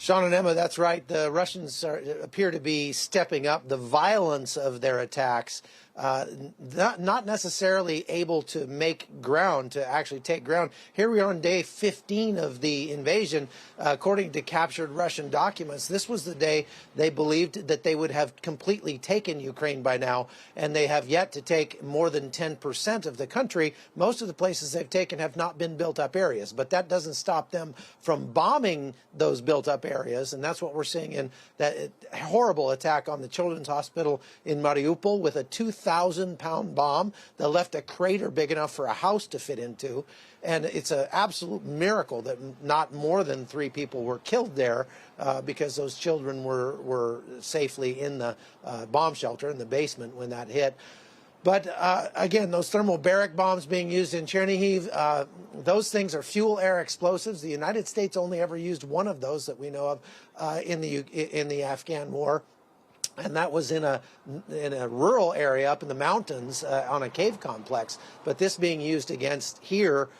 Sean and Emma, that's right. The Russians appear to be stepping up the violence of their attacks, not necessarily able to make ground, to actually take ground. Here we are on day 15 of the invasion. According to captured Russian documents, this was the day they believed that they would have completely taken Ukraine by now, and they have yet to take more than 10% of the country. Most of the places they've taken have not been built-up areas, but that doesn't stop them from bombing those built-up areas, and that's what we're seeing in that horrible attack on the Children's Hospital in Mariupol with a 2,000-pound bomb that left a crater big enough for a house to fit into. And it's an absolute miracle that not more than 3 people were killed there because those children were safely in the bomb shelter in the basement when that hit. But again, those thermal barrack bombs being used in Chernihiv, those things are fuel-air explosives. The United States only ever used one of those that we know of in the Afghan war. And that was in a rural area up in the mountains on a cave complex. But this being used against here,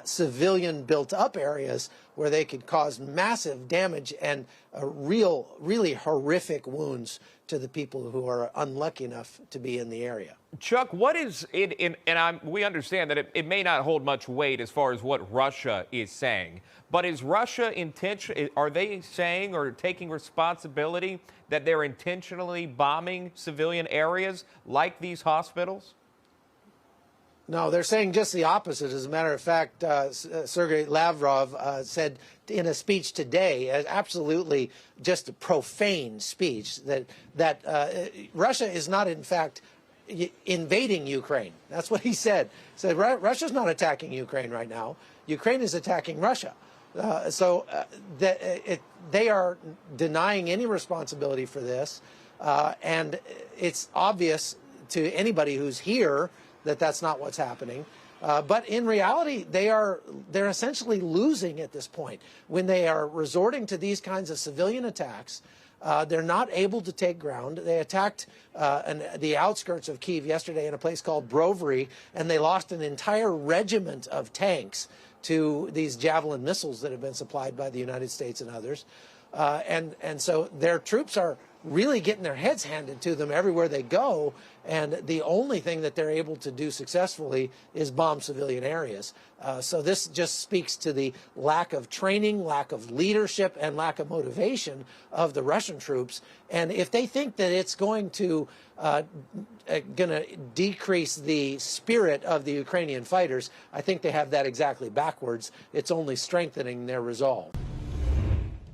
civilian built-up areas where they could cause massive damage and really horrific wounds to the people who are unlucky enough to be in the area. Chuck, what is it in, and we understand that it may not hold much weight as far as what Russia is saying, but is Russia are they saying or taking responsibility that they're intentionally bombing civilian areas like these hospitals? No, they're saying just the opposite. As a matter of fact, Sergei Lavrov said in a speech today, absolutely just a profane speech, that Russia is not, in fact, invading Ukraine. That's what he said. He said Russia's not attacking Ukraine right now. Ukraine is attacking Russia. They are denying any responsibility for this, and it's obvious to anybody who's here that that's not what's happening. But in reality, they're essentially losing at this point. When they are resorting to these kinds of civilian attacks, they're not able to take ground. They attacked the outskirts of Kyiv yesterday in a place called Brovary, and they lost an entire regiment of tanks to these Javelin missiles that have been supplied by the United States and others. And so their troops are really getting their heads handed to them everywhere they go, and the only thing that they're able to do successfully is bomb civilian areas. So this just speaks to the lack of training, lack of leadership, and lack of motivation of the Russian troops. And if they think that it's going to decrease the spirit of the Ukrainian fighters, I think they have that exactly backwards. It's only strengthening their resolve.